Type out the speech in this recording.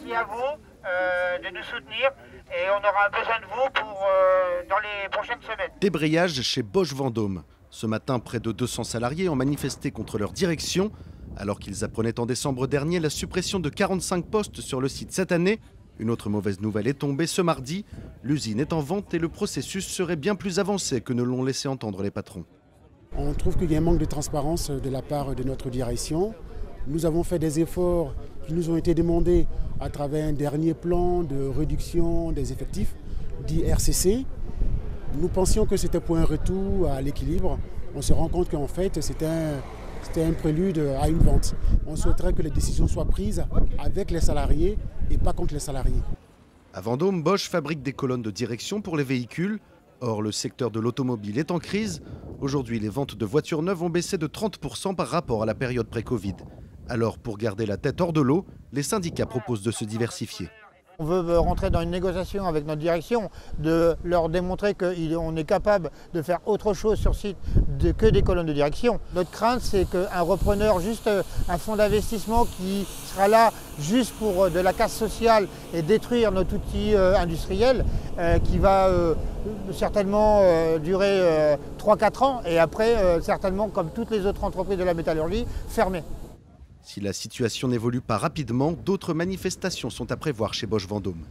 merci à vous de nous soutenir et on aura besoin de vous dans les prochaines semaines. Débrayage chez Bosch Vendôme. Ce matin, près de 200 salariés ont manifesté contre leur direction. Alors qu'ils apprenaient en décembre dernier la suppression de 45 postes sur le site cette année, une autre mauvaise nouvelle est tombée ce mardi. L'usine est en vente et le processus serait bien plus avancé que ne l'ont laissé entendre les patrons. On trouve qu'il y a un manque de transparence de la part de notre direction. Nous avons fait des efforts qui nous ont été demandés à travers un dernier plan de réduction des effectifs, dit RCC. Nous pensions que c'était pour un retour à l'équilibre. On se rend compte qu'en fait, c'était un prélude à une vente. On souhaiterait que les décisions soient prises avec les salariés et pas contre les salariés. À Vendôme, Bosch fabrique des colonnes de direction pour les véhicules. Or, le secteur de l'automobile est en crise. Aujourd'hui, les ventes de voitures neuves ont baissé de 30% par rapport à la période pré-Covid. Alors, pour garder la tête hors de l'eau, les syndicats proposent de se diversifier. On veut rentrer dans une négociation avec notre direction, de leur démontrer qu'on est capable de faire autre chose sur site que des colonnes de direction. Notre crainte, c'est qu'un repreneur, juste un fonds d'investissement qui sera là juste pour de la casse sociale et détruire notre outil industriel, qui va certainement durer 3-4 ans et après, certainement, comme toutes les autres entreprises de la métallurgie, fermer. Si la situation n'évolue pas rapidement, d'autres manifestations sont à prévoir chez Bosch Vendôme.